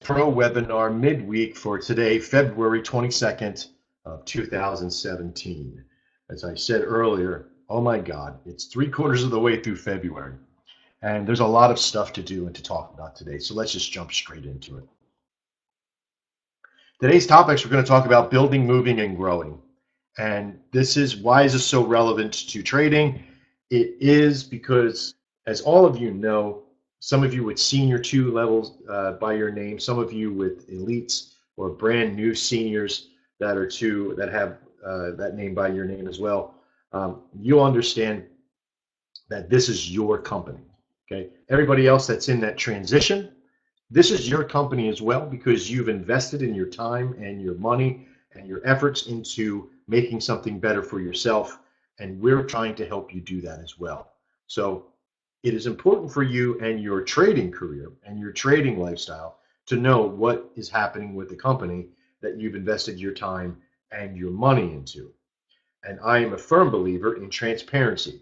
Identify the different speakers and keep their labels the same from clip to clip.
Speaker 1: Pro webinar midweek for today, February 22nd of 2017. As I said earlier, oh my God, it's 3/4 of the way through February. And there's a lot of stuff to do and to talk about today. So let's just jump straight into it. Today's topics, we're going to talk about building, moving, and growing. And why is this so relevant to trading? It is because, as all of you know, some of you with senior 2 levels by your name, some of you with elites or brand new seniors that are 2 that have that name by your name as well. You'll understand that this is your company. Okay, everybody else that's in that transition, this is your company as well, because you've invested in your time and your money and your efforts into making something better for yourself, and we're trying to help you do that as well. So it is important for you and your trading career and your trading lifestyle to know what is happening with the company that you've invested your time and your money into. And I am a firm believer in transparency,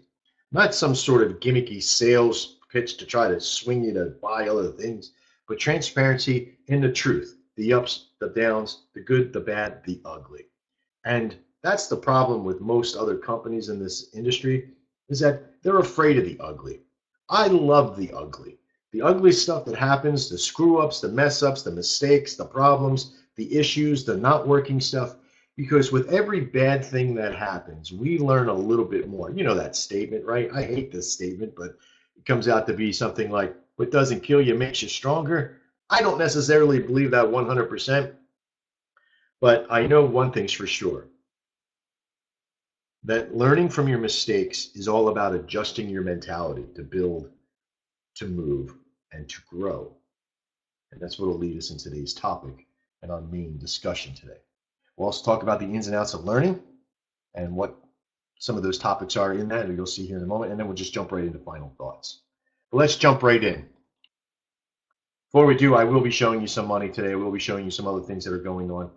Speaker 1: not some sort of gimmicky sales pitch to try to swing you to buy other things, but transparency in the truth, the ups, the downs, the good, the bad, the ugly. And that's the problem with most other companies in this industry, is that they're afraid of the ugly. I love the ugly. The ugly stuff that happens, the screw ups, the mess ups, the mistakes, the problems, the issues, the not working stuff. Because with every bad thing that happens, we learn a little bit more. You know that statement, right? I hate this statement, but it comes out to be something like, what doesn't kill you makes you stronger. I don't necessarily believe that 100%, but I know one thing's for sure, that learning from your mistakes is all about adjusting your mentality to build, to move, and to grow. And that's what will lead us into today's topic and our main discussion today. We'll also talk about the ins and outs of learning and what some of those topics are in that, and you'll see here in a moment, and then we'll just jump right into final thoughts. But let's jump right in. Before we do, I will be showing you some money today. I will be showing you some other things that are going on.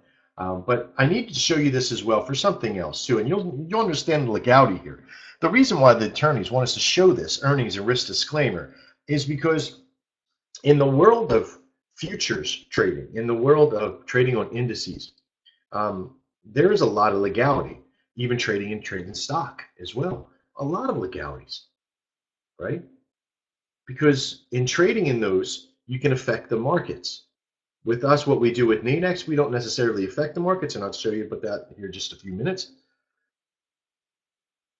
Speaker 1: But I need to show you this as well for something else too, and you'll understand the legality here. The reason why the attorneys want us to show this earnings and risk disclaimer is because in the world of futures trading, in the world of trading on indices, there is a lot of legality, even trading stock as well. A lot of legalities, right? Because in trading in those, you can affect the markets. With us, what we do with Nadex, we don't necessarily affect the markets, and I'll show you about that here in just a few minutes.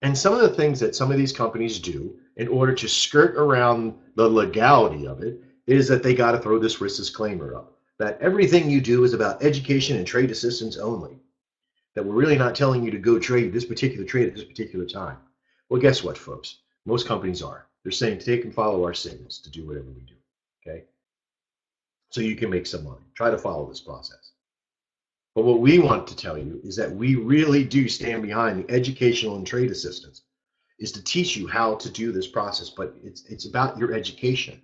Speaker 1: And some of the things that some of these companies do in order to skirt around the legality of it is that they got to throw this risk disclaimer up, that everything you do is about education and trade assistance only, that we're really not telling you to go trade this particular trade at this particular time. Well, guess what, folks? Most companies are. They're saying take and follow our signals to do whatever we do, okay? So you can make some money. Try to follow this process. But what we want to tell you is that we really do stand behind the educational and trade assistance, is to teach you how to do this process, but it's about your education.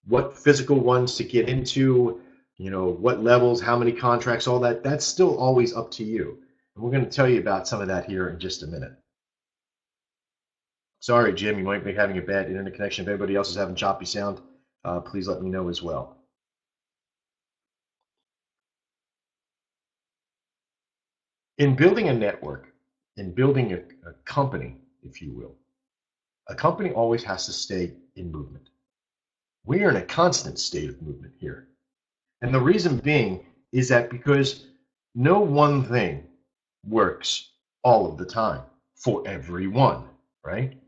Speaker 1: What physical ones to get into, you know, what levels, how many contracts, all that, that's still always up to you. And we're going to tell you about some of that here in just a minute. Sorry, Jim, you might be having a bad internet connection. If anybody else is having choppy sound, please let me know as well. In building a network, in building a company, if you will, a company always has to stay in movement. We are in a constant state of movement here. And the reason being is that because no one thing works all of the time for everyone, right?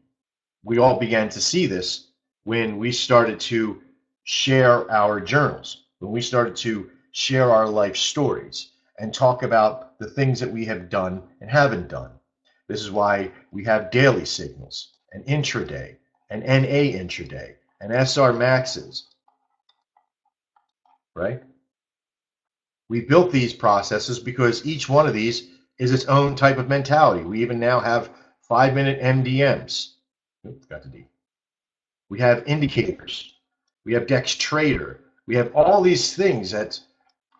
Speaker 1: We all began to see this when we started to share our journals, when we started to share our life stories and talk about the things that we have done and haven't done. This is why we have daily signals, an intraday, an NA intraday, an SR maxes, right? We built these processes because each one of these is its own type of mentality. We even now have 5-minute MDMs. Oops, got the D. We have indicators. We have Dex Trader. We have all these things that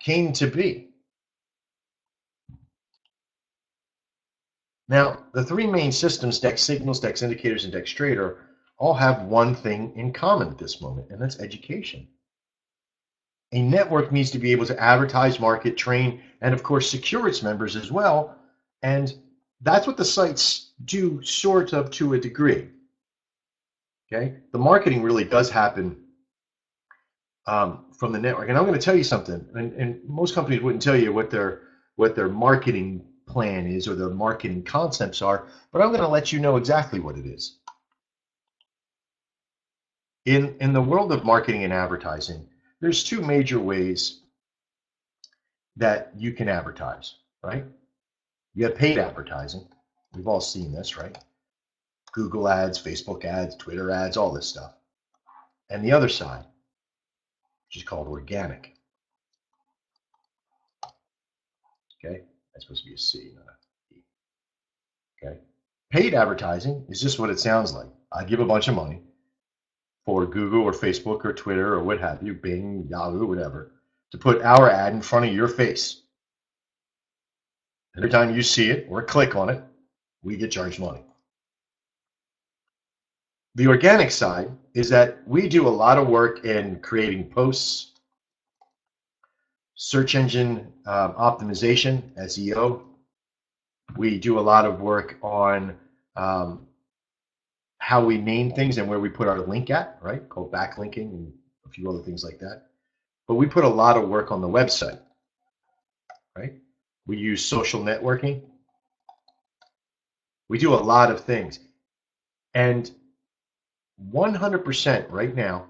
Speaker 1: came to be. Now, the 3 main systems, Dex Signals, Dex Indicators, and Dex Trader, all have one thing in common at this moment, and that's education. A network needs to be able to advertise, market, train, and of course secure its members as well. And that's what the sites do, sort of, to a degree. Okay, the marketing really does happen from the network. And I'm going to tell you something, and most companies wouldn't tell you what their marketing plan is or their marketing concepts are, but I'm going to let you know exactly what it is. In the world of marketing and advertising, there's two major ways that you can advertise, right? You have paid advertising. We've all seen this, right? Google ads, Facebook ads, Twitter ads, all this stuff. And the other side, which is called organic. Okay, that's supposed to be a C, not a E. Okay, paid advertising is just what it sounds like. I give a bunch of money for Google or Facebook or Twitter or what have you, Bing, Yahoo, whatever, to put our ad in front of your face. Every time you see it or click on it, we get charged money. The organic side is that we do a lot of work in creating posts, search engine optimization, SEO. We do a lot of work on how we name things and where we put our link at, right? Called backlinking and a few other things like that. But we put a lot of work on the website, right? We use social networking. We do a lot of things. And 100% right now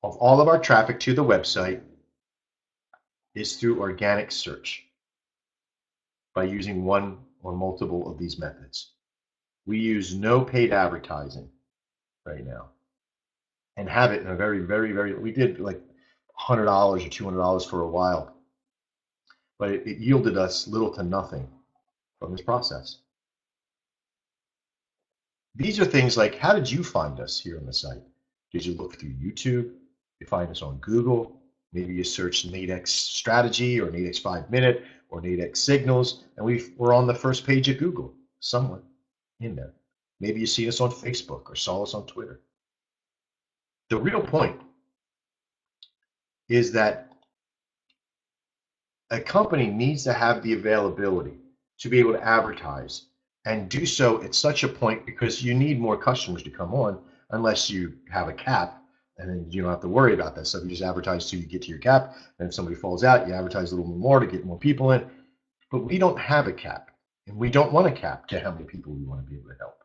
Speaker 1: of all of our traffic to the website is through organic search by using one or multiple of these methods. We use no paid advertising right now and have it in a very, we did like $100 or $200 for a while, but it yielded us little to nothing from this process. These are things like, how did you find us here on the site? Did you look through YouTube? You find us on Google? Maybe you searched Nadex Strategy or Nadex 5 Minute or Nadex Signals, and we're on the first page of Google, somewhere in there. Maybe you see us on Facebook or saw us on Twitter. The real point is that a company needs to have the availability to be able to advertise and do so at such a point, because you need more customers to come on unless you have a cap, and then you don't have to worry about that stuff. You just advertise till you get to your cap, and if somebody falls out, you advertise a little more to get more people in. But we don't have a cap, and we don't want a cap to how many people we want to be able to help.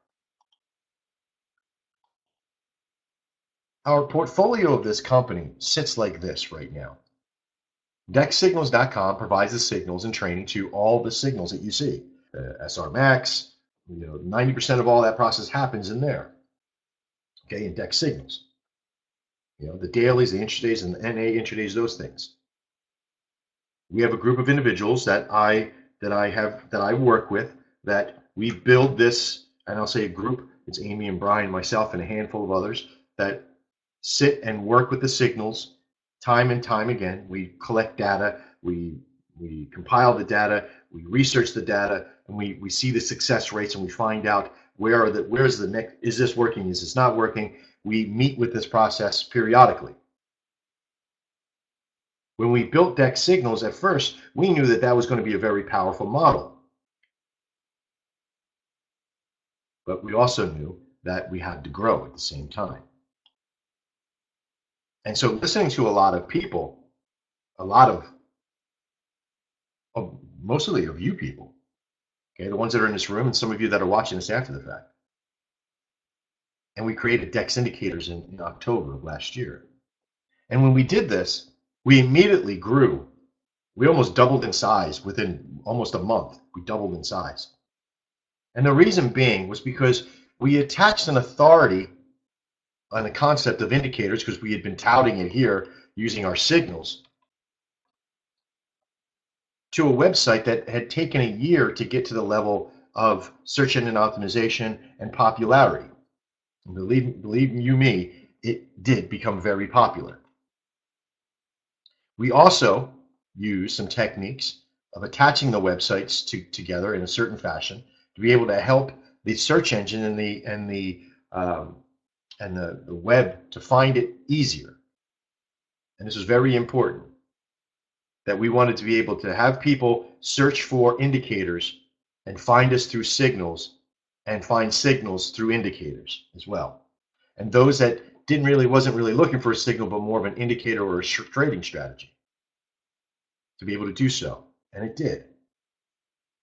Speaker 1: Our portfolio of this company sits like this right now. DexSignals.com provides the signals and training to all the signals that you see. SR Max, 90% of all that process happens in there. Okay, in Dex Signals. The dailies, the intradays, and the NA intradays, those things. We have a group of individuals that I work with, that we build this, and I'll say a group. It's Amy and Brian, myself, and a handful of others that sit and work with the signals time and time again. We collect data, we compile the data, we research the data, and we see the success rates, and we find out where's the next, is this working, is this not working? We meet with this process periodically. When we built Dex Signals at first, we knew that was going to be a very powerful model. But we also knew that we had to grow at the same time. And so listening to a lot of people, mostly of you people, okay, the ones that are in this room and some of you that are watching this after the fact. And we created Dex Indicators in October of last year. And when we did this, we immediately grew. We almost doubled in size within almost a month. We doubled in size. And the reason being was because we attached an authority on the concept of indicators, because we had been touting it here using our signals, to a website that had taken a year to get to the level of search engine optimization and popularity. And believe you me, it did become very popular. We also use some techniques of attaching the websites together in a certain fashion to be able to help the search engine and the web to find it easier. and this is very important, that we wanted to be able to have people search for indicators and find us through signals and find signals through indicators as well. And those that wasn't really looking for a signal, but more of an indicator or a trading strategy, to be able to do so. And it did.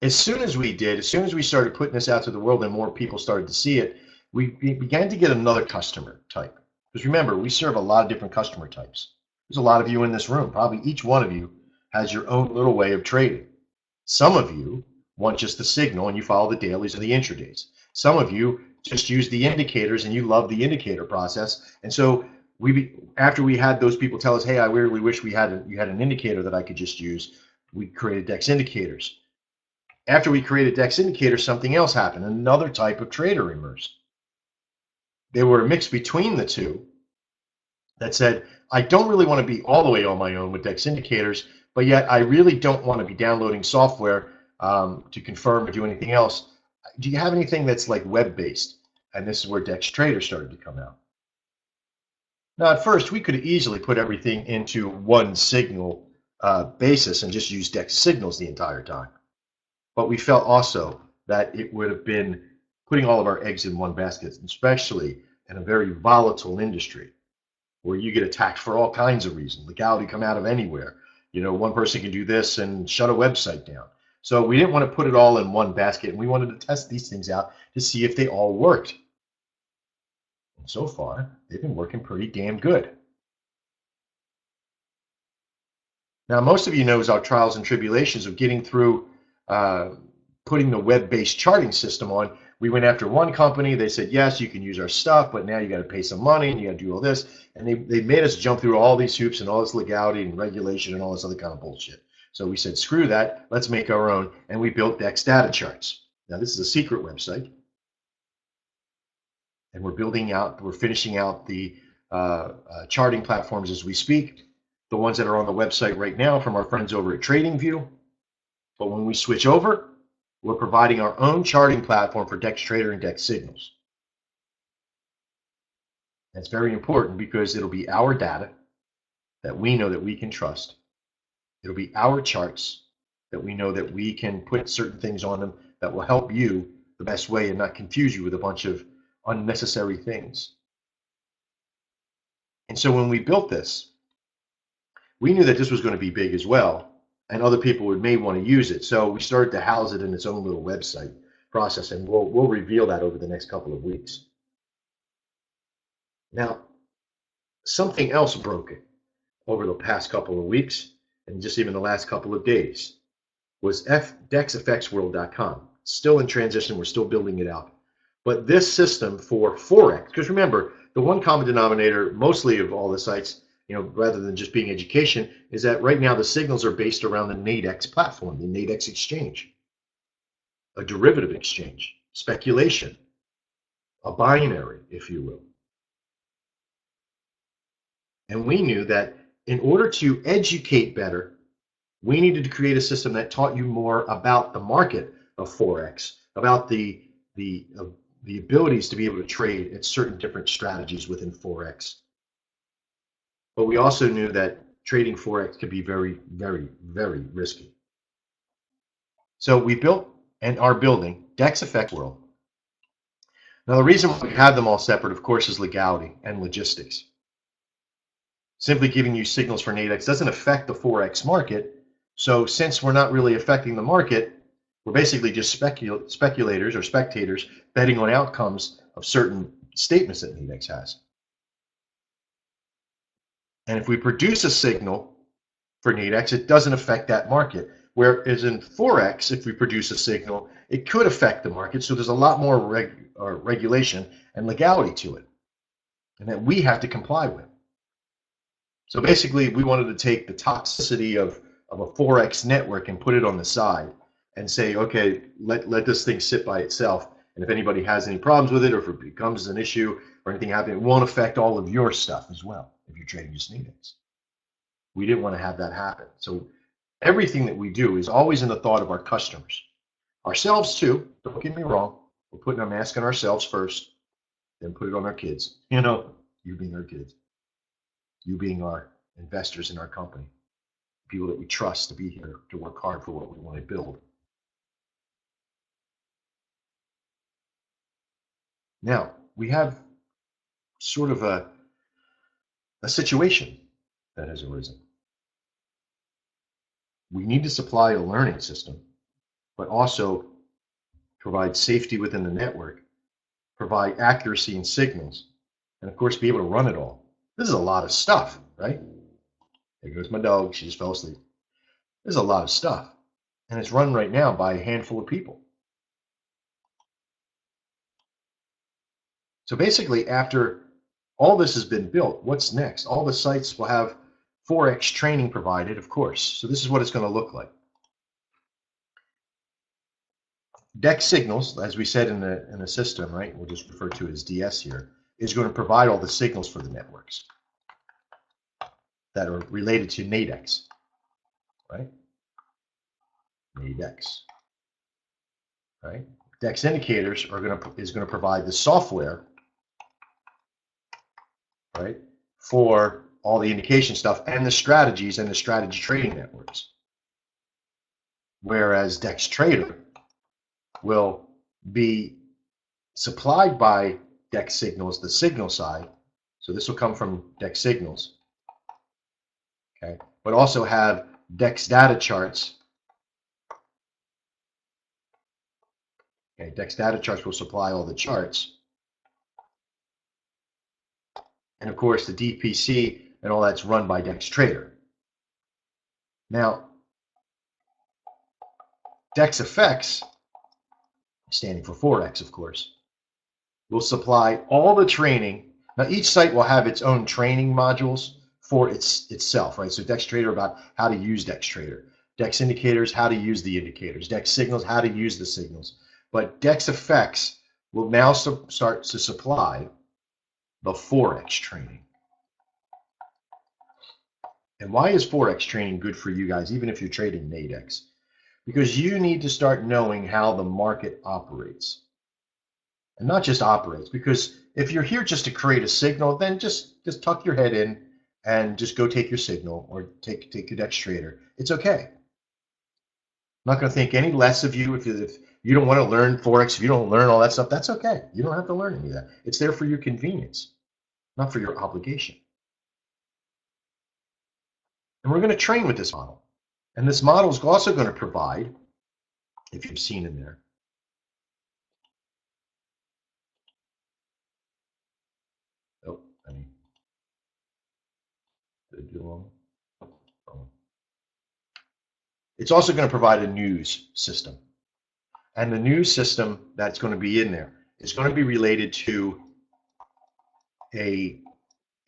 Speaker 1: As soon as we started putting this out to the world and more people started to see it, we began to get another customer type. Because remember, we serve a lot of different customer types. There's a lot of you in this room. Probably each one of you has your own little way of trading. Some of you want just the signal and you follow the dailies or the intradays. Some of you just use the indicators and you love the indicator process. And so after we had those people tell us, hey, I really wish you had an indicator that I could just use, we created DEX indicators. After we created DEX indicators, something else happened. Another type of trader emerged. They were a mix between the two that said, I don't really want to be all the way on my own with DEX indicators, but yet I really don't want to be downloading software to confirm or do anything else. Do you have anything that's like web-based? And this is where DEX Trader started to come out. Now, at first, we could easily put everything into one signal basis and just use DEX signals the entire time. But we felt also that it would have been putting all of our eggs in one basket, especially in a very volatile industry where you get attacked for all kinds of reasons. Legality come out of anywhere. You know, one person can do this and shut a website down. So we didn't want to put it all in one basket, and we wanted to test these things out to see if they all worked. And so far, they've been working pretty damn good. Now, most of you knows our trials and tribulations of getting through putting the web-based charting system on. We went after one company. They said, yes, you can use our stuff, but now you got to pay some money and you got to do all this. And they made us jump through all these hoops and all this legality and regulation and all this other kind of bullshit. So we said, screw that. Let's make our own. And we built DEX Data Charts. Now, this is a secret website. And we're finishing out the charting platforms as we speak. The ones that are on the website right now from our friends over at TradingView. But when we switch over, we're providing our own charting platform for DEX Trader and DEX Signals. That's very important because it'll be our data that we know that we can trust. It'll be our charts that we know that we can put certain things on them that will help you the best way and not confuse you with a bunch of unnecessary things. And so when we built this, we knew that this was going to be big as well. And other people may want to use it. So we started to house it in its own little website process, and we'll reveal that over the next couple of weeks. Now, something else broke it over the past couple of weeks, and just even the last couple of days, was DEXFXworld.com. Still in transition, we're still building it out. But this system for Forex, because remember, the one common denominator mostly of all the sites, you know, rather than just being education, is that right now the signals are based around the Nadex platform, the Nadex exchange, a derivative exchange, speculation, a binary, if you will. And we knew that in order to educate better, we needed to create a system that taught you more about the market of Forex, about the abilities to be able to trade at certain different strategies within Forex. But we also knew that trading Forex could be very, very, very risky. So we built and are building DEXFX World. Now, the reason we have them all separate, of course, is legality and logistics. Simply giving you signals for Nadex doesn't affect the Forex market. So since we're not really affecting the market, we're basically just speculators or spectators betting on outcomes of certain statements that Nadex has. And if we produce a signal for Nadex, it doesn't affect that market. Whereas in Forex, if we produce a signal, it could affect the market. So there's a lot more regulation and legality to it, and that we have to comply with. So basically, we wanted to take the toxicity of a Forex network and put it on the side and say, okay, let this thing sit by itself. And if anybody has any problems with it, or if it becomes an issue or anything happens, it won't affect all of your stuff as well if you're trading just Nadex. We didn't want to have that happen. So everything that we do is always in the thought of our customers. Ourselves too, don't get me wrong. We're putting our mask on ourselves first, then put it on our kids. You know, you being our kids. You being our investors in our company, people that we trust to be here to work hard for what we want to build. Now, we have sort of a situation that has arisen. We need to supply a learning system, but also provide safety within the network, provide accuracy in signals, and of course, be able to run it all. This is a lot of stuff, right? There goes my dog. She just fell asleep. There's a lot of stuff, and it's run right now by a handful of people. So basically, after all this has been built, what's next? All the sites will have Forex training provided, of course. So this is what it's going to look like. DEX signals, as we said in the system, right? We'll just refer to it as DS here, is going to provide all the signals for the networks that are related to NADEX, right? NADEX, right? DEX indicators is going to provide the software, right, for all the indication stuff and the strategies and the strategy trading networks. Whereas DEX Trader will be supplied by DEX Signals, the signal side. So this will come from DEX Signals, okay, but also have DEX data charts. Okay, DEX data charts will supply all the charts. And of course, the DPC and all that's run by DEX Trader. Now, DEX Effects, standing for Forex, of course, will supply all the training. Now, each site will have its own training modules for itself, right? So DEX Trader about how to use DEX Trader. DEX Indicators, how to use the indicators. DEX Signals, how to use the signals. But DEX Effects will now start to supply the Forex training. And why is Forex training good for you guys, even if you're trading NADEX? Because you need to start knowing how the market operates. And not just operates, because if you're here just to create a signal, then just tuck your head in and just go take your signal or take your DEX Trader. It's okay. I'm not going to think any less of you if you don't want to learn Forex, if you don't learn all that stuff, that's okay. You don't have to learn any of that. It's there for your convenience, not for your obligation. And we're going to train with this model. And this model is also going to provide, if you've seen in there, it's also going to provide a news system. And the news system that's going to be in there is going to be related to a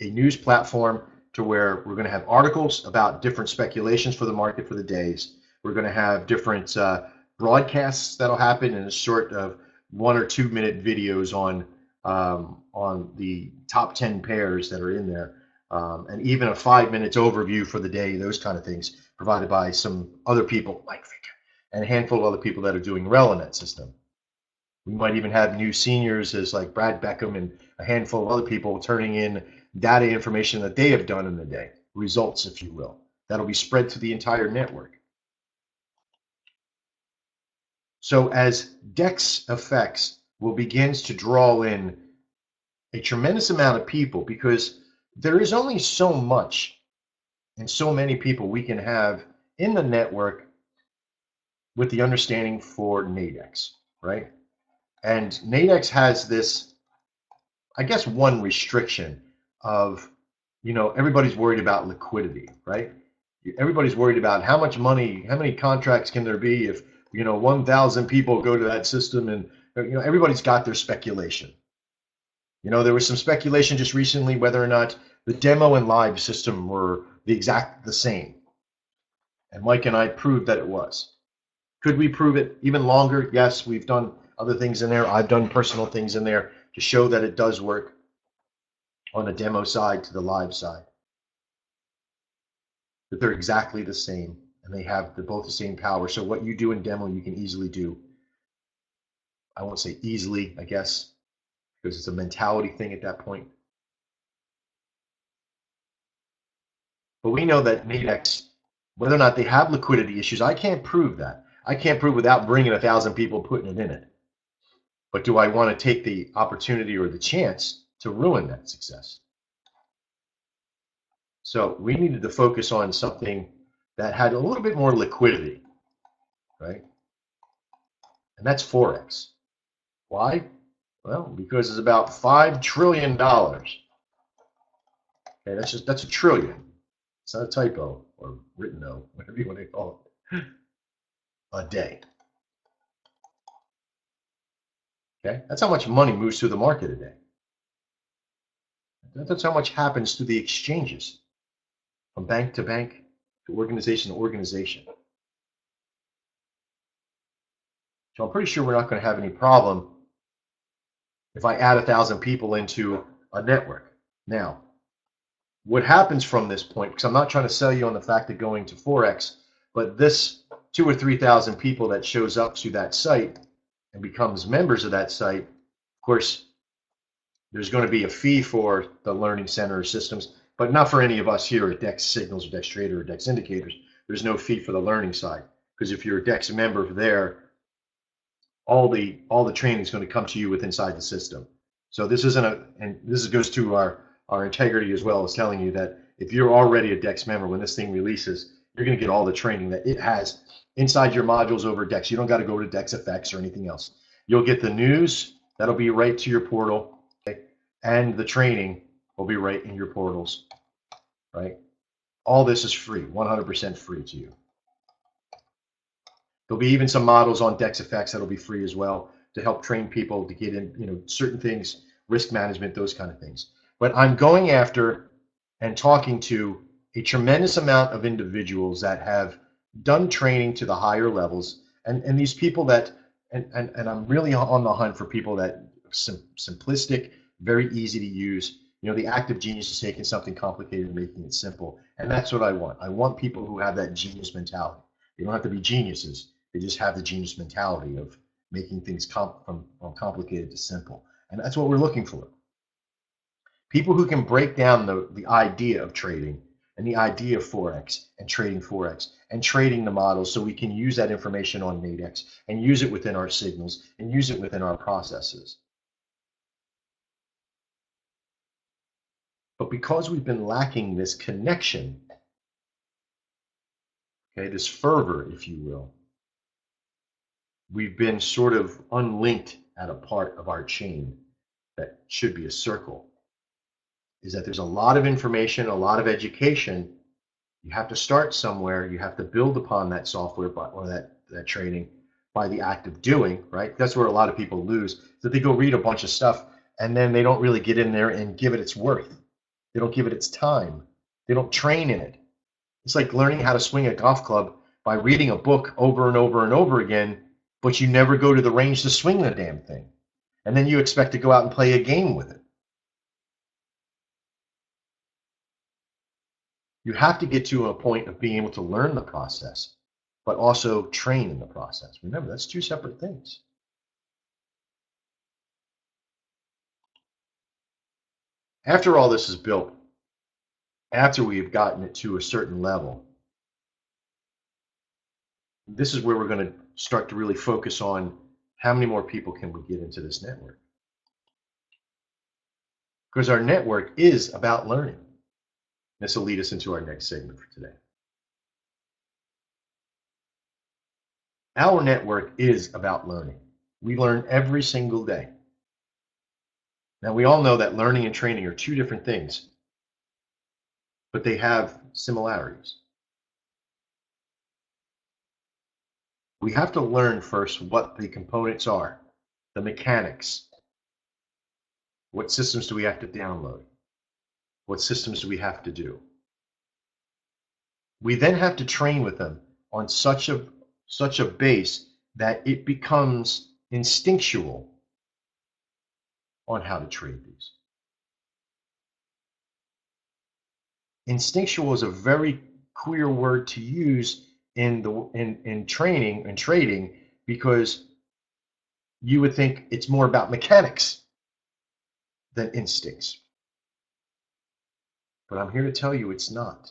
Speaker 1: news platform to where we're going to have articles about different speculations for the market for the days. We're going to have different broadcasts that'll happen in a sort of 1 or 2 minute videos on the top 10 pairs that are in there, and even a 5 minutes overview for the day, those kind of things provided by some other people like Vic and a handful of other people that are doing RELANET system. We might even have new seniors as like Brad Beckham and a handful of other people turning in data information that they have done in the day, results, if you will. That'll be spread to the entire network. So as DEX Effects will begin to draw in a tremendous amount of people, because there is only so much and so many people we can have in the network with the understanding for NADEX, right? And NADEX has this, I guess, one restriction of, everybody's worried about liquidity, right? Everybody's worried about how much money, how many contracts can there be if, 1,000 people go to that system, and, everybody's got their speculation. There was some speculation just recently whether or not the demo and live system were the same. And Mike and I proved that it was. Could we prove it even longer? Yes, we've done other things in there. I've done personal things in there to show that it does work on the demo side to the live side. That they're exactly the same, and they're both the same power. So what you do in demo, you can easily do. I won't say easily, I guess, because it's a mentality thing at that point. But we know that Nadex, whether or not they have liquidity issues, I can't prove that. I can't prove without bringing 1,000 people putting it in it. But do I want to take the opportunity or the chance to ruin that success? So we needed to focus on something that had a little bit more liquidity, right? And that's Forex. Why? Well, because it's about $5 trillion. Okay, that's a trillion. It's not a typo or written no, whatever you want to call it, a day. Okay, that's how much money moves through the market a day. That's how much happens to the exchanges, from bank to bank, to organization to organization. So I'm pretty sure we're not going to have any problem if I add 1,000 people into a network. Now, what happens from this point, because I'm not trying to sell you on the fact of going to Forex, but this 2,000 or 3,000 people that shows up to that site and becomes members of that site, of course, there's going to be a fee for the Learning Center systems, but not for any of us here at DEX Signals or DEX Trader or DEX Indicators. There's no fee for the learning side, because if you're a DEX member there, all the training is going to come to you with inside the system. So this isn't and this goes to our integrity as well as telling you that if you're already a DEX member, when this thing releases, you're going to get all the training that it has inside your modules over DEX. You don't got to go to DEXFX or anything else. You'll get the news, that'll be right to your portal, okay? And the training will be right in your portals, right? All this is free, 100% free to you. There'll be even some models on DEXFX that'll be free as well to help train people to get in, certain things, risk management, those kind of things. But I'm going after and talking to a tremendous amount of individuals that have done training to the higher levels, and these people that, and I'm really on the hunt for people that simplistic, very easy to use. The active genius is taking something complicated and making it simple, and that's what I want. I want people who have that genius mentality. They don't have to be geniuses. They just have the genius mentality of making things from complicated to simple, and that's what we're looking for. People who can break down the idea of trading and the idea of Forex and trading the models, so we can use that information on Nadex and use it within our signals and use it within our processes. But because we've been lacking this connection, okay, this fervor, if you will, we've been sort of unlinked at a part of our chain that should be a circle. Is that there's a lot of information, a lot of education. You have to start somewhere. You have to build upon that software or that training by the act of doing, right? That's where a lot of people lose, that they go read a bunch of stuff and then they don't really get in there and give it its worth. They don't give it its time. They don't train in it. It's like learning how to swing a golf club by reading a book over and over and over again, but you never go to the range to swing the damn thing. And then you expect to go out and play a game with it. You have to get to a point of being able to learn the process, but also train in the process. Remember, that's two separate things. After all this is built, after we've gotten it to a certain level, this is where we're going to start to really focus on how many more people can we get into this network. Because our network is about learning. This will lead us into our next segment for today. Our network is about learning. We learn every single day. Now, we all know that learning and training are two different things, but they have similarities. We have to learn first what the components are, the mechanics. What systems do we have to download? What systems do we have to do? We then have to train with them on such a base that it becomes instinctual on how to trade these. Instinctual is a very queer word to use in training and trading, because you would think it's more about mechanics than instincts. But I'm here to tell you it's not.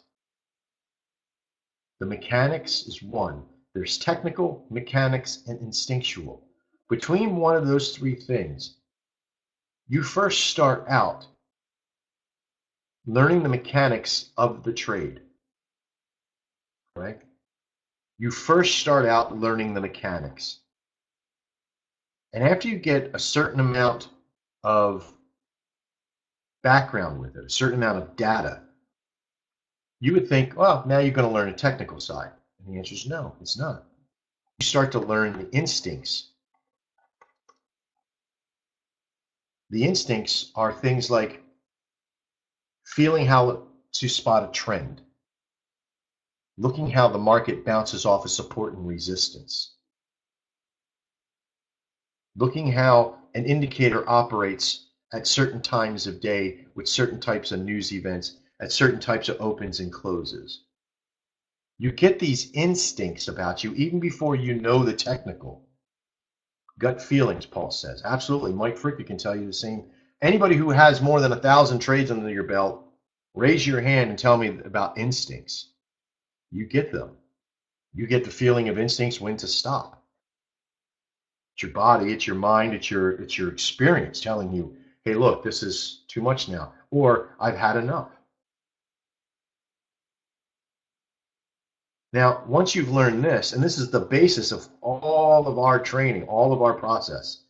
Speaker 1: The mechanics is one. There's technical, mechanics, and instinctual. Between one of those three things, you first start out learning the mechanics of the trade. Right? You first start out learning the mechanics. And after you get a certain amount of background with it, a certain amount of data, you would think, well, now you're going to learn a technical side. And the answer is no, it's not. You start to learn the instincts. The instincts are things like feeling how to spot a trend, looking how the market bounces off of support and resistance, looking how an indicator operates at certain times of day with certain types of news events, at certain types of opens and closes. You get these instincts about you even before you know the technical. Gut feelings, Paul says. Absolutely. Mike Fricke can tell you the same. Anybody who has more than 1,000 trades under your belt, raise your hand and tell me about instincts. You get them. You get the feeling of instincts when to stop. It's your body, it's your mind, it's your experience telling you, hey, look, this is too much now, or I've had enough. Now, once you've learned this, and this is the basis of all of our training, all of our process,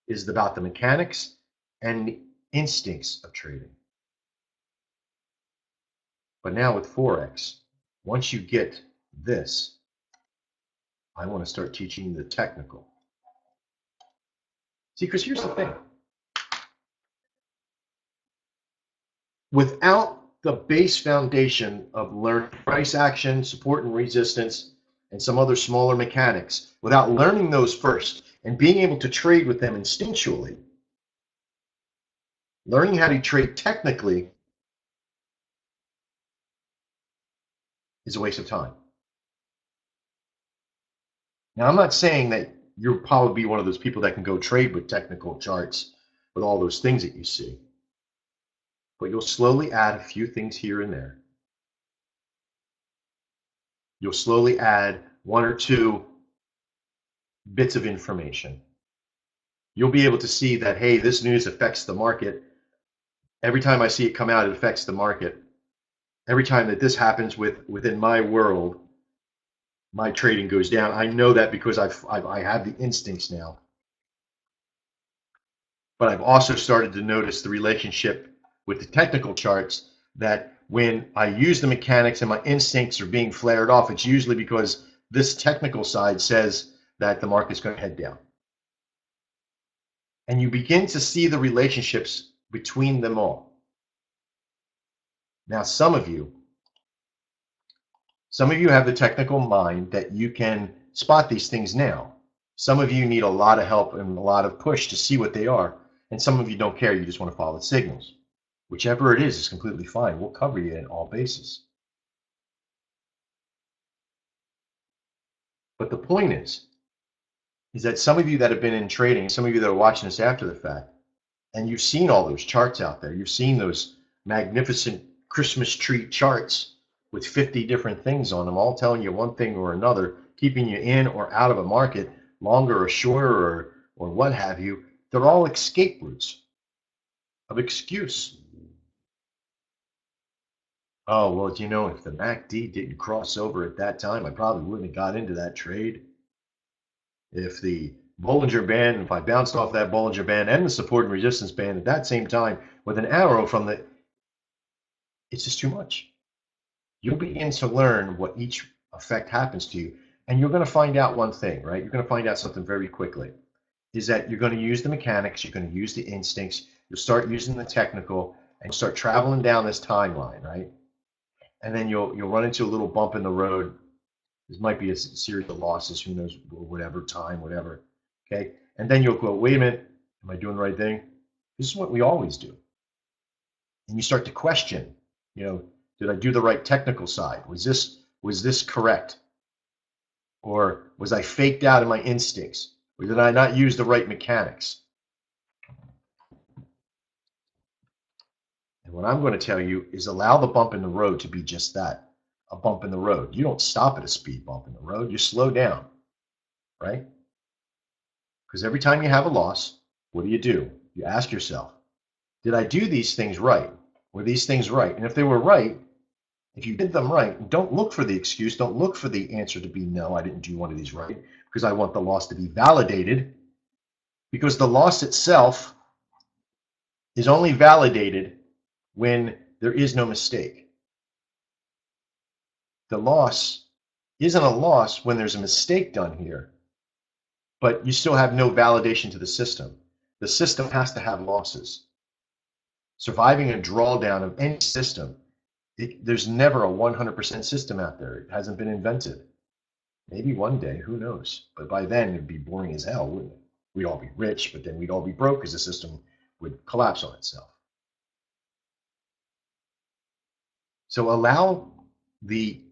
Speaker 1: is about the mechanics and the instincts of trading. But now with Forex, once you get this, I want to start teaching you the technical. See, because here's the thing. Without the base foundation of learning price action, support and resistance, and some other smaller mechanics, without learning those first and being able to trade with them instinctually, learning how to trade technically is a waste of time. Now, I'm not saying that you'll probably be one of those people that can go trade with technical charts with all those things that you see. But you'll slowly add a few things here and there. You'll slowly add one or two bits of information. You'll be able to see that, hey, this news affects the market. Every time I see it come out, it affects the market. Every time that this happens within my world, my trading goes down. I know that because I have the instincts now. But I've also started to notice the relationship with the technical charts, that when I use the mechanics and my instincts are being flared off, it's usually because this technical side says that the market's going to head down. And you begin to see the relationships between them all. Now, some of you have the technical mind that you can spot these things now. Some of you need a lot of help and a lot of push to see what they are. And some of you don't care. You just want to follow the signals. Whichever it is completely fine. We'll cover you in all bases. But the point is that some of you that have been in trading, some of you that are watching this after the fact, and you've seen all those charts out there, you've seen those magnificent Christmas tree charts with 50 different things on them, all telling you one thing or another, keeping you in or out of a market, longer or shorter or what have you. They're all escape routes of excuse. Oh, well, you know, if the MACD didn't cross over at that time, I probably wouldn't have got into that trade. If the Bollinger Band, if I bounced off that Bollinger Band and the support and resistance band at that same time with an arrow from the, it's just too much. You'll begin to learn what each effect happens to you. And you're going to find out one thing, right? You're going to find out something very quickly, is that you're going to use the mechanics, you're going to use the instincts, you'll start using the technical, and you'll start traveling down this timeline, right? And then you'll run into a little bump in the road. This might be a series of losses, who knows, whatever time, whatever. Okay, and then you'll go, wait a minute, am I doing the right thing? This is what we always do. And you start to question, you know, did I do the right technical side? Was this correct? Or was I faked out in my instincts? Or did I not use the right mechanics? And what I'm going to tell you is allow the bump in the road to be just that. a bump in the road. You don't stop at a speed bump in the road. You slow down, right? Because every time you have a loss, what do? You ask yourself, did I do these things right? Were these things right? And if they were right, if you did them right, don't look for the excuse. Don't look for the answer to be no, I didn't do one of these right, because I want the loss to be validated. Because the loss itself is only validated when there is no mistake. The loss isn't a loss when there's a mistake done here, but you still have no validation to the system. The system has to have losses. Surviving a drawdown of any system, there's never a 100% system out there. It hasn't been invented. Maybe one day, who knows? But by then, it'd be boring as hell, wouldn't it? We'd all be rich, but then we'd all be broke because the system would collapse on itself. So allow the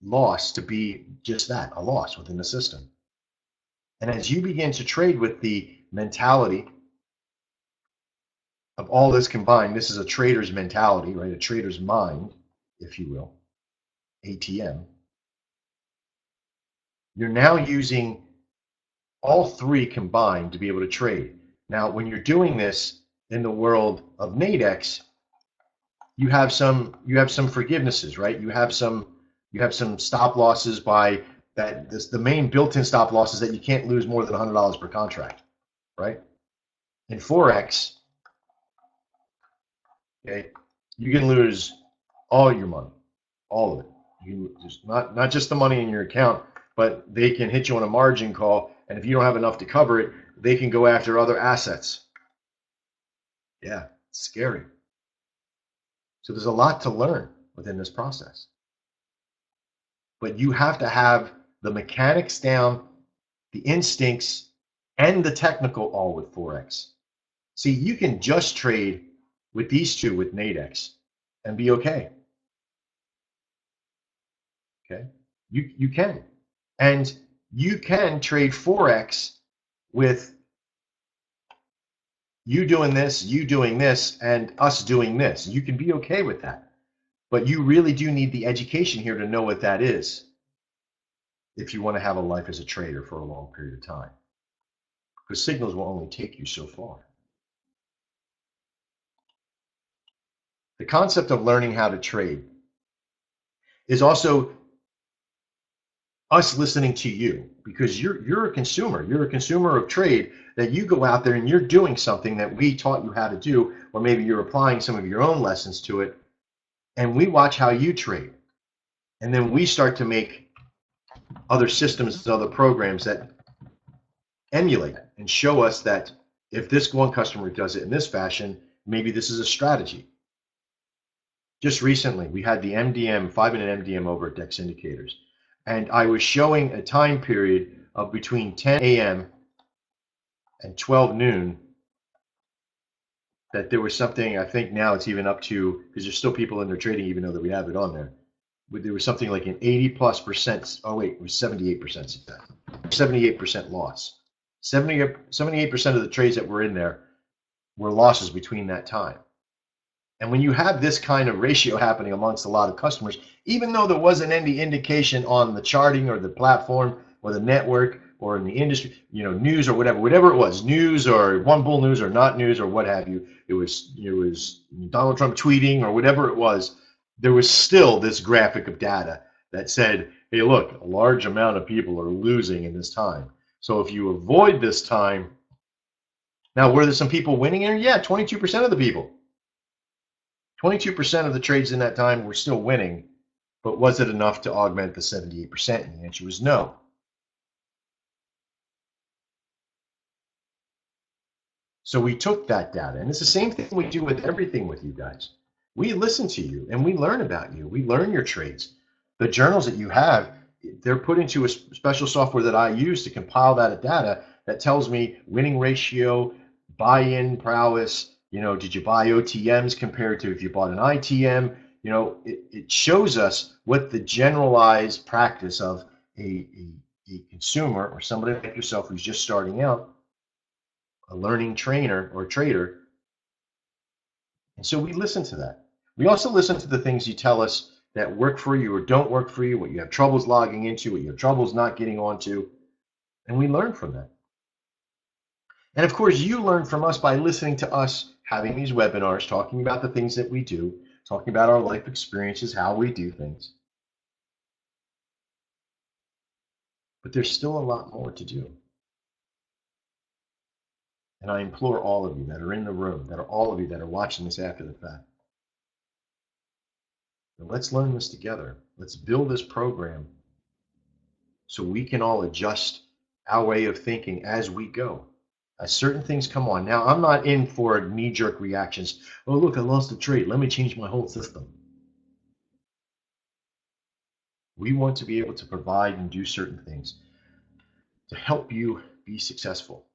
Speaker 1: loss to be just that, a loss within the system. And as you begin to trade with the mentality of all this combined, this is a trader's mentality, right? A trader's mind, if you will, ATM. You're now using all three combined to be able to trade. Now, when you're doing this in the world of Nadex, you have some forgivenesses, right? You have some stop losses by that. The main built-in stop loss is that you can't lose more than $100 per contract, right? In Forex, okay, you can lose all your money, all of it. You just not just the money in your account, but they can hit you on a margin call, and if you don't have enough to cover it, they can go after other assets. Yeah, it's scary. So there's a lot to learn within this process. But you have to have the mechanics down, the instincts, and the technical all with Forex. See, you can just trade with these two with Nadex and be okay. Okay? You can. And you can trade Forex with you doing this, and us doing this. You can be okay with that. But you really do need the education here to know what that is if you want to have a life as a trader for a long period of time. Because signals will only take you so far. The concept of learning how to trade is also us listening to you, because you're a consumer. You're a consumer of trade, that you go out there and you're doing something that we taught you how to do, or maybe you're applying some of your own lessons to it, and we watch how you trade. And then we start to make other systems and other programs that emulate and show us that if this one customer does it in this fashion, maybe this is a strategy. Just recently, we had the MDM, 5-minute MDM over at Dex Indicators. And I was showing a time period of between 10 a.m. and 12 noon that there was something, I think now it's even up to, because there's still people in there trading even though that we have it on there, but there was something like an 80+%, oh wait, it was 78%, 78% loss. 78% of the trades that were in there were losses between that time. And when you have this kind of ratio happening amongst a lot of customers, even though there wasn't any indication on the charting or the platform or the network or in the industry, news or whatever it was, news or one bull news or not news or what have you, it was Donald Trump tweeting or whatever it was, there was still this graphic of data that said, hey, look, a large amount of people are losing in this time. So if you avoid this time, now were there some people winning here? Yeah, 22% of the people. 22% of the trades in that time were still winning, but was it enough to augment the 78%? And the answer was no. So we took that data, and it's the same thing we do with everything with you guys. We listen to you, and we learn about you. We learn your trades. The journals that you have, they're put into a special software that I use to compile that data that tells me winning ratio, buy-in prowess, did you buy OTMs compared to if you bought an ITM? It shows us what the generalized practice of a consumer or somebody like yourself who's just starting out, a learning trainer or trader. And so we listen to that. We also listen to the things you tell us that work for you or don't work for you, what you have troubles logging into, what you have troubles not getting onto, and we learn from that. And of course, you learn from us by listening to us having these webinars, talking about the things that we do, talking about our life experiences, how we do things. But there's still a lot more to do. And I implore all of you that are in the room, that are all of you that are watching this after the fact, let's learn this together. Let's build this program so we can all adjust our way of thinking as we go. As certain things come on. Now, I'm not in for knee-jerk reactions. Oh, look, I lost a trade. Let me change my whole system. We want to be able to provide and do certain things to help you be successful,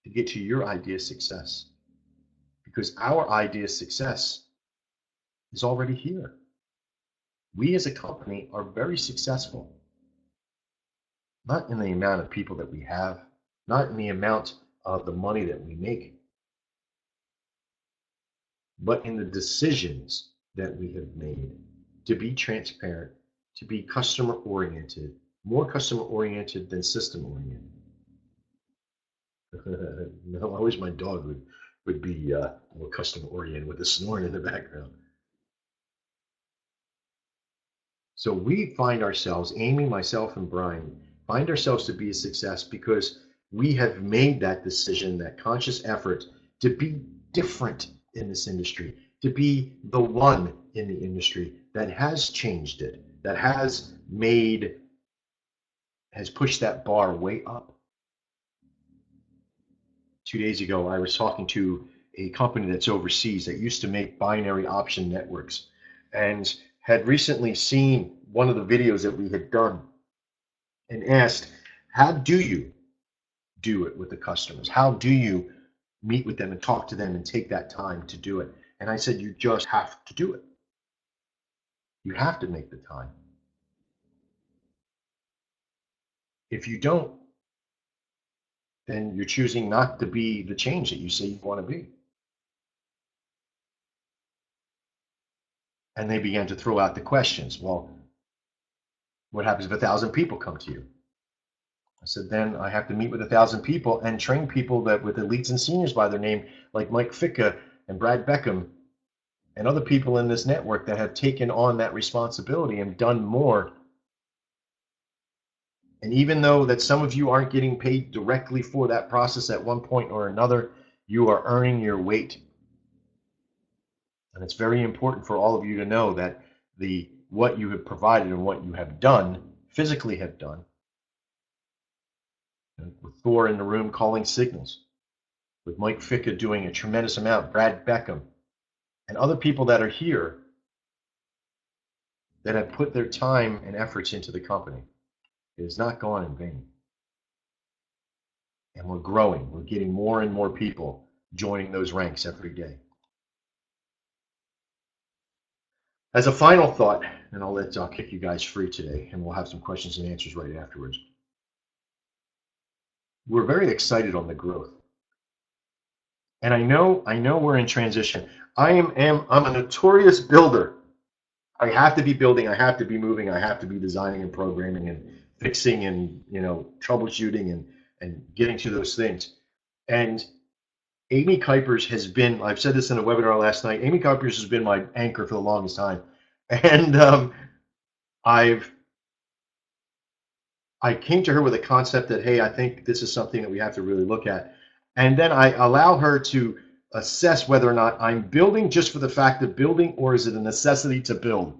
Speaker 1: to get to your idea of success. Because our idea of success is already here. We as a company are very successful, not in the amount of people that we have, not in the amount of the money that we make, but in the decisions that we have made to be transparent, to be customer oriented, more customer oriented than system oriented. No, I wish my dog would be more customer oriented with the snoring in the background. So we find ourselves, Amy, myself, and Brian, find ourselves to be a success because we have made that decision, that conscious effort to be different in this industry, to be the one in the industry that has changed it, that has pushed that bar way up. 2 days ago, I was talking to a company that's overseas that used to make binary option networks and had recently seen one of the videos that we had done and asked, how do you do it with the customers? How do you meet with them and talk to them and take that time to do it? And I said, you just have to do it. You have to make the time. If you don't, then you're choosing not to be the change that you say you want to be. And they began to throw out the questions. Well, what happens if 1,000 people come to you? I said, then I have to meet with 1,000 people and train people that with elites and seniors by their name, like Mike Ficca and Brad Beckham and other people in this network that have taken on that responsibility and done more. And even though that some of you aren't getting paid directly for that process at one point or another, you are earning your weight. And it's very important for all of you to know that what you have provided and what you have done, physically have done, with Thor in the room calling signals, with Mike Ficca doing a tremendous amount, Brad Beckham, and other people that are here that have put their time and efforts into the company. It has not gone in vain. And we're growing. We're getting more and more people joining those ranks every day. As a final thought, and I'll kick you guys free today, and we'll have some questions and answers right afterwards. We're very excited on the growth. And I know we're in transition. I'm a notorious builder. I have to be building, I have to be moving, I have to be designing and programming and fixing and troubleshooting and getting to those things. And Amy Kuipers has been, I've said this in a webinar last night, Amy Kuipers has been my anchor for the longest time. And I came to her with a concept that, hey, I think this is something that we have to really look at. And then I allow her to assess whether or not I'm building just for the fact of building, or is it a necessity to build?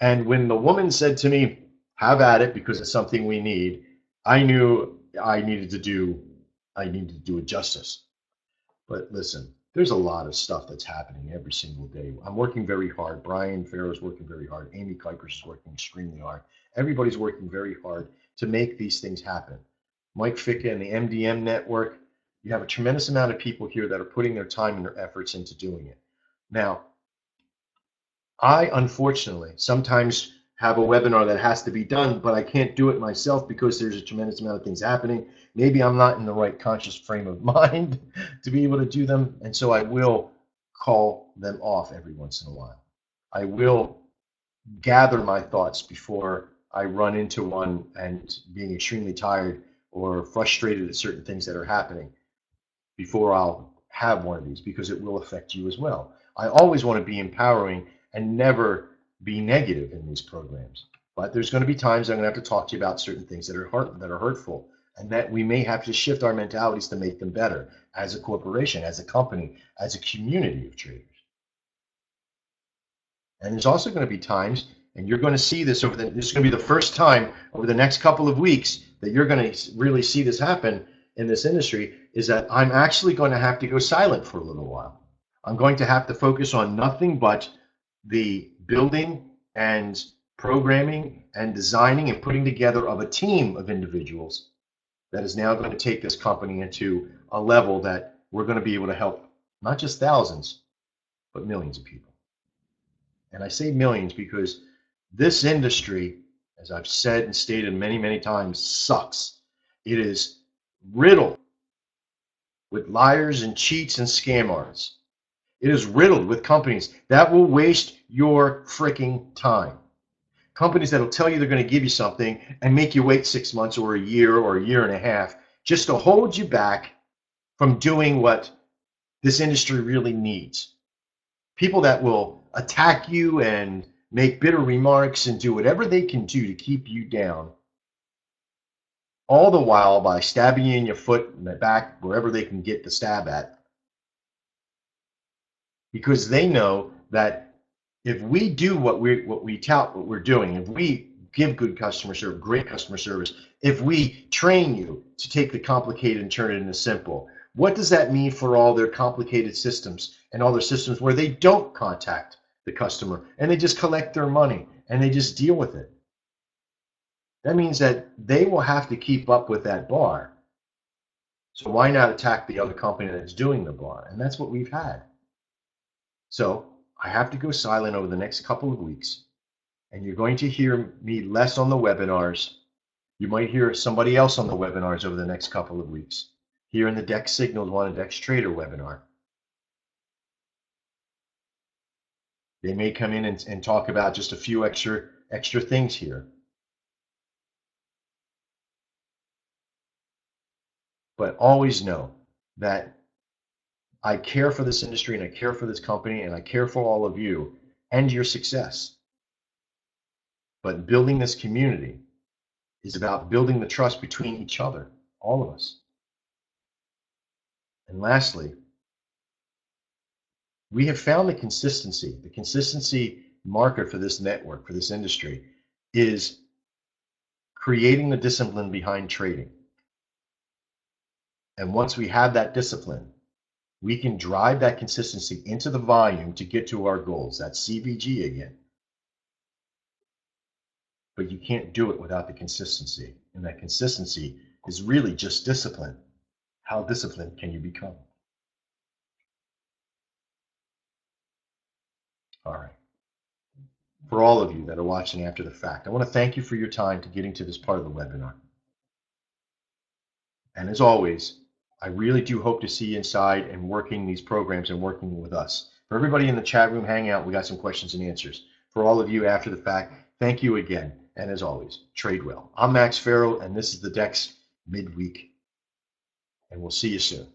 Speaker 1: And when the woman said to me, have at it because it's something we need, I knew I needed to do it justice. But listen, there's a lot of stuff that's happening every single day. I'm working very hard. Brian Farrow is working very hard. Amy Kuipers is working extremely hard. Everybody's working very hard to make these things happen. Mike Ficca and the MDM network, you have a tremendous amount of people here that are putting their time and their efforts into doing it. Now, I unfortunately sometimes have a webinar that has to be done, but I can't do it myself because there's a tremendous amount of things happening. Maybe I'm not in the right conscious frame of mind to be able to do them, and so I will call them off every once in a while. I will gather my thoughts before I run into one and being extremely tired or frustrated at certain things that are happening before I'll have one of these, because it will affect you as well. I always want to be empowering and never be negative in these programs. But there's going to be times I'm going to have to talk to you about certain things that are hurtful, and that we may have to shift our mentalities to make them better as a corporation, as a company, as a community of traders. And there's also going to be times, and you're going to see this this is going to be the first time over the next couple of weeks that you're going to really see this happen in this industry, is that I'm actually going to have to go silent for a little while. I'm going to have to focus on nothing but the building and programming and designing and putting together of a team of individuals that is now going to take this company into a level that we're going to be able to help not just thousands, but millions of people. And I say millions because this industry, as I've said and stated many, many times, sucks. It is riddled with liars and cheats and scam artists. It is riddled with companies that will waste your freaking time. Companies that will tell you they're going to give you something and make you wait 6 months or a year and a half just to hold you back from doing what this industry really needs. People that will attack you and make bitter remarks and do whatever they can do to keep you down, all the while by stabbing you in your foot and the back, wherever they can get the stab at. Because they know that if we do what we tout what we're doing, if we give good customer service, great customer service, if we train you to take the complicated and turn it into simple, what does that mean for all their complicated systems and all their systems where they don't contact the customer and they just collect their money and they just deal with it? That means that they will have to keep up with that bar. So why not attack the other company that's doing the bar? And that's what we've had. So I have to go silent over the next couple of weeks, and you're going to hear me less on the webinars. You might hear somebody else on the webinars over the next couple of weeks. Here in the Dex Signals One and Dex Trader webinar, they may come in and talk about just a few extra things here. But always know that I care for this industry and I care for this company and I care for all of you and your success. But building this community is about building the trust between each other, all of us. And lastly, we have found the consistency marker for this network, for this industry, is creating the discipline behind trading. And once we have that discipline, we can drive that consistency into the volume to get to our goals. That's CVG again. But you can't do it without the consistency. And that consistency is really just discipline. How disciplined can you become? All right. For all of you that are watching after the fact, I want to thank you for your time to getting to this part of the webinar. And as always, I really do hope to see you inside and working these programs and working with us. For everybody in the chat room hangout, we got some questions and answers. For all of you after the fact, thank you again. And as always, trade well. I'm Max Farrell, and this is the DEX Midweek. And we'll see you soon.